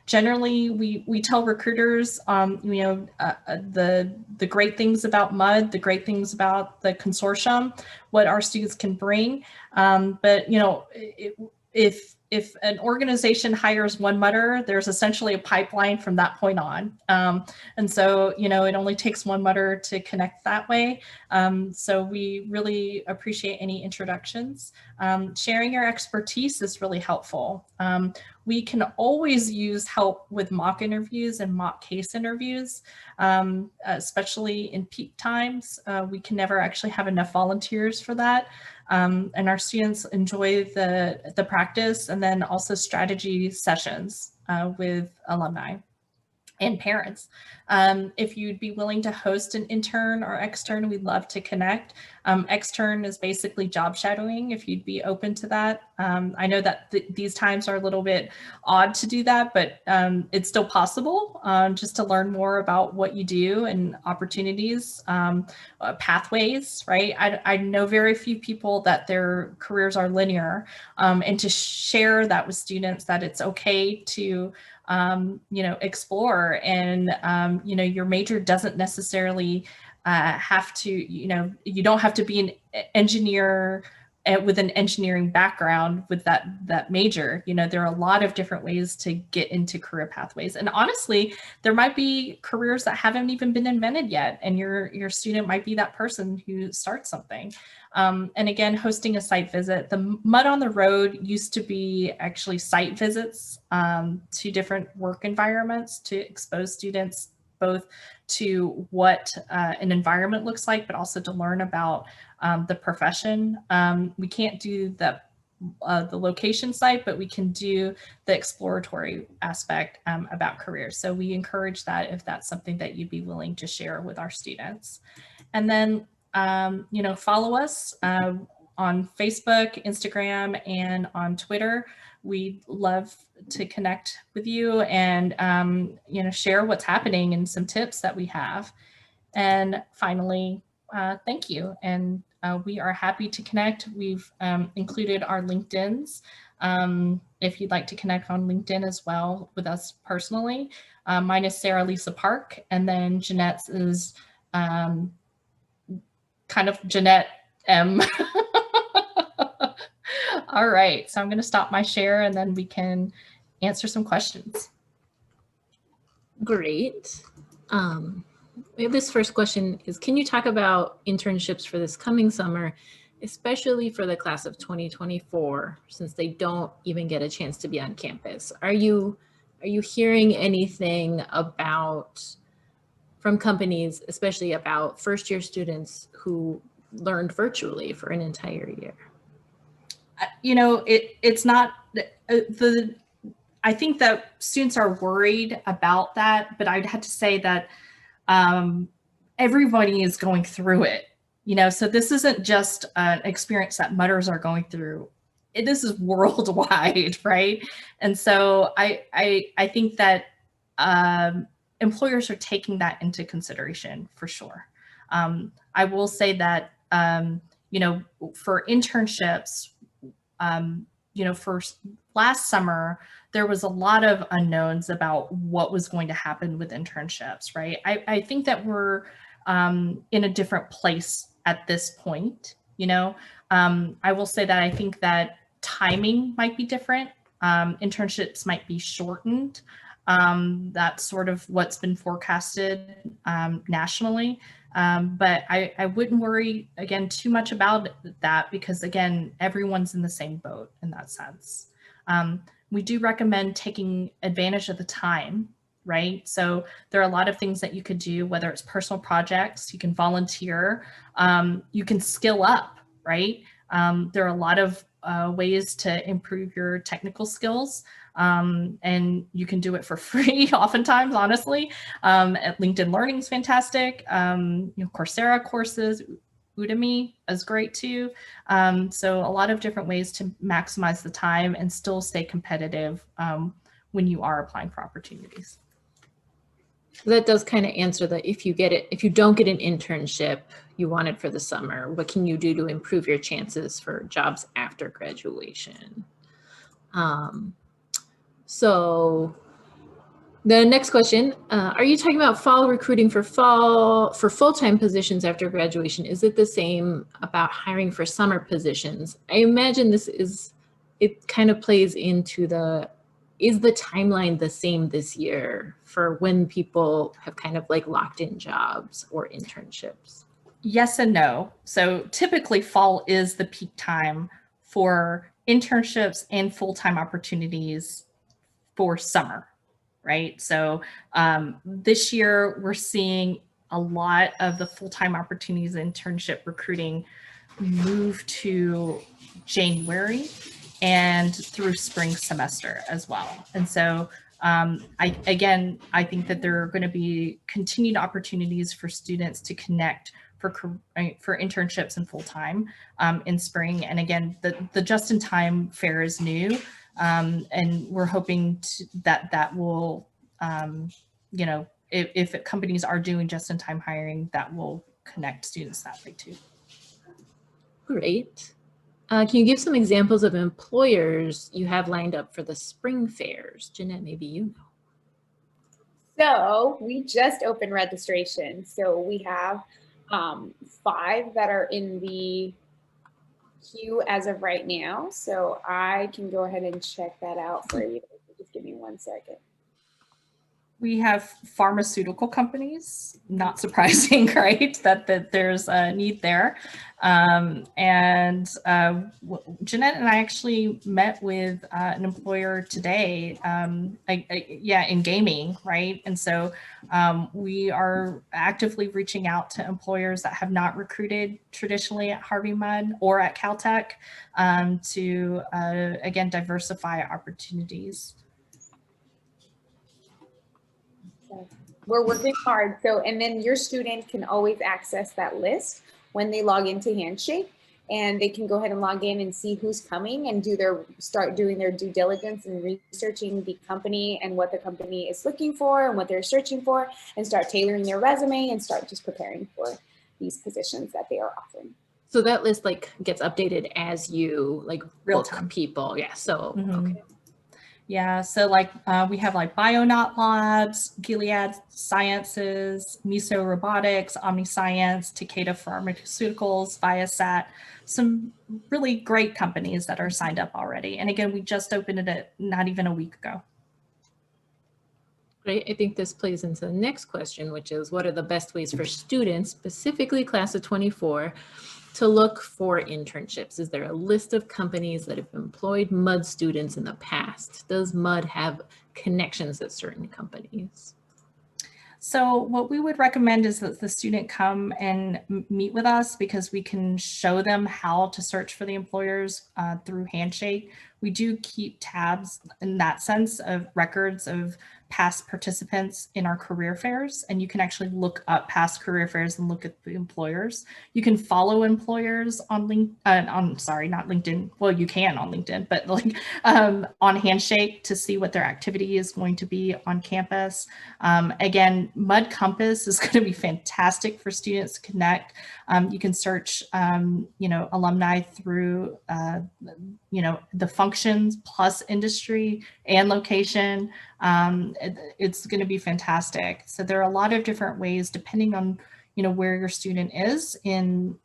[SPEAKER 2] Generally, we tell recruiters, the great things about MUD, the great things about the consortium, what our students can bring. But if an organization hires one MUDder, there's essentially a pipeline from that point on. And so, it only takes one MUDder to connect that way. So we really appreciate any introductions. Sharing your expertise is really helpful. We can always use help with mock interviews and mock case interviews, especially in peak times. We can never actually have enough volunteers for that. And our students enjoy the practice, and then also strategy sessions with alumni. and parents. If you'd be willing to host an intern or extern, we'd love to connect. Extern is basically job shadowing, if you'd be open to that. I know that these times are a little bit odd to do that, but it's still possible, just to learn more about what you do and opportunities, pathways, right? I know very few people that their careers are linear, and to share that with students, that it's okay to explore, and your major doesn't necessarily have to, you don't have to be an engineer with an engineering background with that major. There are a lot of different ways to get into career pathways, and honestly, there might be careers that haven't even been invented yet, and your student might be that person who starts something. And again, hosting a site visit. The Mud on the Road used to be actually site visits to different work environments to expose students both to what an environment looks like, but also to learn about the profession. We can't do the location site, but we can do the exploratory aspect about careers. So we encourage that if that's something that you'd be willing to share with our students. And then follow us on Facebook, Instagram, and on Twitter. We'd love to connect with you and share what's happening and some tips that we have. And finally, thank you. And we are happy to connect. We've included our LinkedIns. If you'd like to connect on LinkedIn as well with us personally. Mine is Sarah Lisa Park, and then Jeanette's is kind of Jeanette M. All right, so I'm going to stop my share and then we can answer some questions.
[SPEAKER 1] Great. This first question is, can you talk about internships for this coming summer, especially for the class of 2024, since they don't even get a chance to be on campus? Are you hearing anything from companies, especially about first-year students who learned virtually for an entire year?
[SPEAKER 2] It's not I think that students are worried about that, but I'd have to say that everybody is going through it, so this isn't just an experience that Mudders are going through. This is worldwide, right? And so I think that employers are taking that into consideration for sure. I will say that, for internships, for last summer, there was a lot of unknowns about what was going to happen with internships, right? I think that we're in a different place at this point, I will say that I think that timing might be different. Internships might be shortened. That's sort of what's been forecasted nationally. But I wouldn't worry, again, too much about that because, again, everyone's in the same boat in that sense. We do recommend taking advantage of the time, right? So there are a lot of things that you could do, whether it's personal projects, you can volunteer, you can skill up, right? There are a lot of ways to improve your technical skills. And you can do it for free oftentimes, honestly. LinkedIn Learning is fantastic. Coursera courses, Udemy is great too. So a lot of different ways to maximize the time and still stay competitive when you are applying for opportunities.
[SPEAKER 1] That does kind of answer that if you don't get an internship you wanted for the summer, what can you do to improve your chances for jobs after graduation? So the next question, are you talking about fall recruiting for full-time positions after graduation? Is it the same about hiring for summer positions? I imagine it kind of plays into is the timeline the same this year for when people have kind of like locked in jobs or internships?
[SPEAKER 2] Yes and no. So typically fall is the peak time for internships and full-time opportunities for summer, right? So this year we're seeing a lot of the full-time opportunities, internship recruiting move to January and through spring semester as well. And so I think that there are going to be continued opportunities for students to connect for internships and full-time in spring. And again, the just-in-time fair is new, and we're hoping that will, you know, if companies are doing just-in-time hiring, that will connect students that way too.
[SPEAKER 1] Great. Can you give some examples of employers you have lined up for the spring fairs? Jeanette, maybe you know.
[SPEAKER 3] So we just opened registration. So we have 5 that are in the queue as of right now. So I can go ahead and check that out for you. Just give me 1 second.
[SPEAKER 2] We have pharmaceutical companies, not surprising, right? That there's a need there. And Jeanette and I actually met with an employer today, in gaming, right? And so we are actively reaching out to employers that have not recruited traditionally at Harvey Mudd or at Caltech to, again, diversify opportunities.
[SPEAKER 3] We're working hard. So, and then your student can always access that list when they log into Handshake, and they can go ahead and log in and see who's coming and start doing their due diligence and researching the company and what the company is looking for and what they're searching for, and start tailoring their resume and start just preparing for these positions that they are offering.
[SPEAKER 1] So that list like gets updated as you like
[SPEAKER 2] Real
[SPEAKER 1] book
[SPEAKER 2] time
[SPEAKER 1] people. Yeah. So,
[SPEAKER 2] Mhm.
[SPEAKER 1] okay.
[SPEAKER 2] Yeah, so like we have like Bionaut Labs, Gilead Sciences, Miso Robotics, Omniscience, Takeda Pharmaceuticals, Viasat, some really great companies that are signed up already. And again, we just opened it not even a week ago.
[SPEAKER 1] Great. I think this plays into the next question, which is what are the best ways for students, specifically class of 24, to look for internships? Is there a list of companies that have employed Mudd students in the past? Does Mudd have connections at certain companies?
[SPEAKER 2] So what we would recommend is that the student come and meet with us, because we can show them how to search for the employers through Handshake. We do keep tabs in that sense of records of past participants in our career fairs, and you can actually look up past career fairs and look at the employers. You can follow employers on not LinkedIn. Well, you can on LinkedIn, but like on Handshake to see what their activity is going to be on campus. Again, Mudd Compass is going to be fantastic for students to connect. You can search, alumni through, the functions plus industry and location. It's going to be fantastic. So there are a lot of different ways, depending on, where your student is in,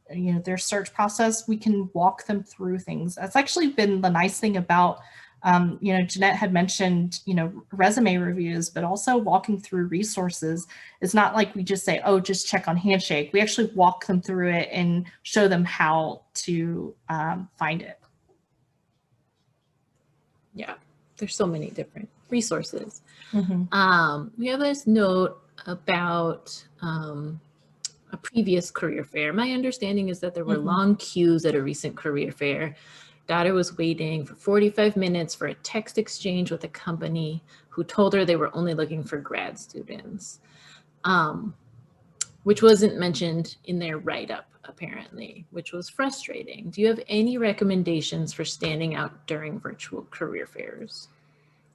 [SPEAKER 2] their search process. We can walk them through things. That's actually been the nice thing about, Jeanette had mentioned, resume reviews, but also walking through resources. It's not like we just say, oh, just check on Handshake. We actually walk them through it and show them how to find it.
[SPEAKER 1] Yeah, there's so many different resources.
[SPEAKER 2] Mm-hmm.
[SPEAKER 1] We have this note about a previous career fair. My understanding is that there were
[SPEAKER 2] Mm-hmm.
[SPEAKER 1] long queues at a recent career fair. Daughter was waiting for 45 minutes for a text exchange with a company who told her they were only looking for grad students, which wasn't mentioned in their write-up, apparently, which was frustrating. Do you have any recommendations for standing out during virtual career fairs?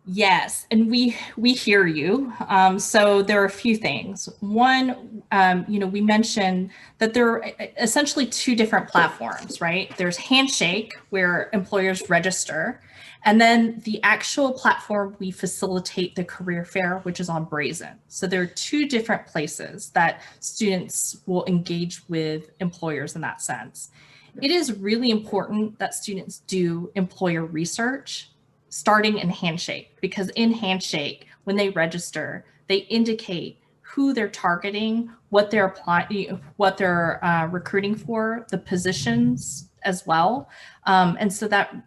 [SPEAKER 2] Yes, and we hear you. So there are a few things. One, we mentioned that there are essentially 2 different platforms, right? There's Handshake, where employers register, and then the actual platform we facilitate the career fair, which is on Brazen. So there are 2 different places that students will engage with employers in that sense. It is really important that students do employer research starting in Handshake, because in Handshake, when they register, they indicate who they're targeting, what they're applying, what they're recruiting for, the positions as well. And so that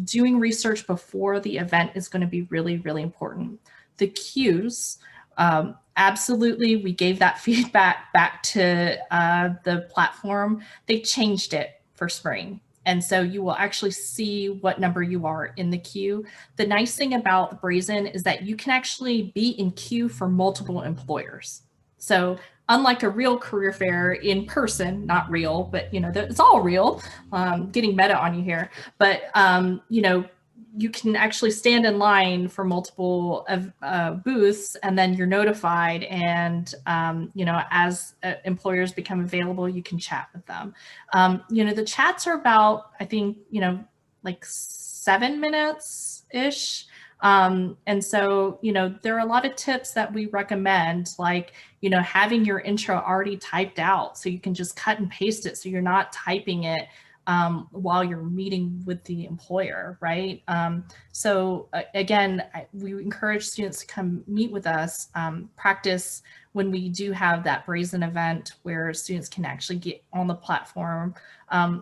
[SPEAKER 2] doing research before the event is going to be really, really important. The cues, absolutely, we gave that feedback back to the platform. They changed it for spring. And so you will actually see what number you are in the queue. The nice thing about Brazen is that you can actually be in queue for multiple employers. So unlike a real career fair in person, not real, but you know, it's all real, getting meta on you here, but you know, you can actually stand in line for multiple booths, and then you're notified, and you know, as employers become available, you can chat with them. You know, the chats are about, I think, you know, like 7 minutes ish. And so, you know, there are a lot of tips that we recommend, like, you know, having your intro already typed out so you can just cut and paste it, so you're not typing it while you're meeting with the employer, right? So again, we encourage students to come meet with us, practice when we do have that Brazen event where students can actually get on the platform.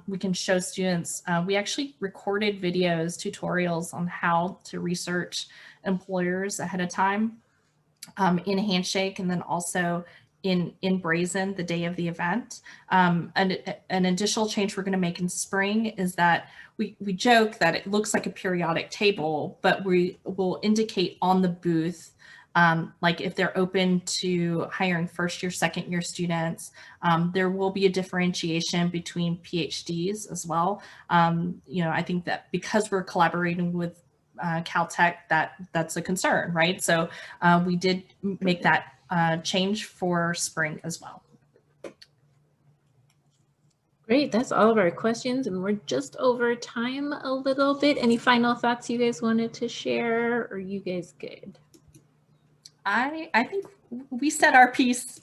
[SPEAKER 2] We can show students, we actually recorded videos, tutorials on how to research employers ahead of time in Handshake, and then also in Brazen the day of the event. And an additional change we're going to make in spring is that we joke that it looks like a periodic table, but we will indicate on the booth, like if they're open to hiring first year, second year students, there will be a differentiation between PhDs as well. You know, I think that because we're collaborating with Caltech, that's a concern, right? So we did make that change for spring as well.
[SPEAKER 1] Great, that's all of our questions, and we're just over time a little bit. Any final thoughts you guys wanted to share, or are you guys good?
[SPEAKER 2] I think we said our piece.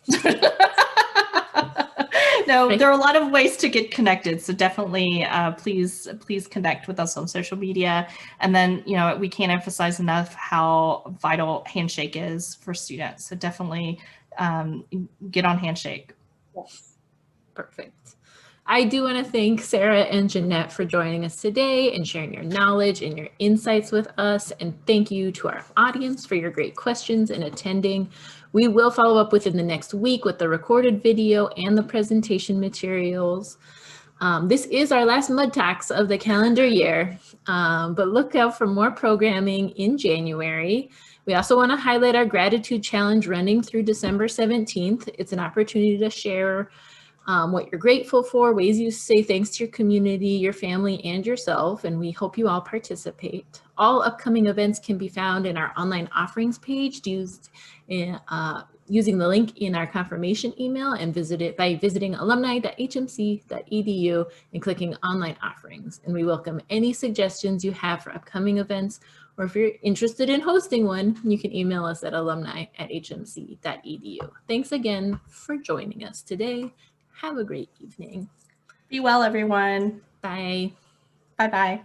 [SPEAKER 2] No, there are a lot of ways to get connected. So definitely, please connect with us on social media. And then, you know, we can't emphasize enough how vital Handshake is for students. So definitely get on Handshake.
[SPEAKER 3] Yes.
[SPEAKER 1] Perfect. I do want to thank Sarah and Jeanette for joining us today and sharing your knowledge and your insights with us. And thank you to our audience for your great questions and attending. We will follow up within the next week with the recorded video and the presentation materials. This is our last Mud Talks of the calendar year, but look out for more programming in January. We also want to highlight our gratitude challenge running through December 17th. It's an opportunity to share what you're grateful for, ways you say thanks to your community, your family, and yourself, and we hope you all participate. All upcoming events can be found in our online offerings page using the link in our confirmation email, and visit it by visiting alumni.hmc.edu and clicking online offerings. And we welcome any suggestions you have for upcoming events, or if you're interested in hosting one, you can email us at alumni@hmc.edu. Thanks again for joining us today. Have a great evening.
[SPEAKER 2] Be well, everyone.
[SPEAKER 1] Bye.
[SPEAKER 2] Bye-bye.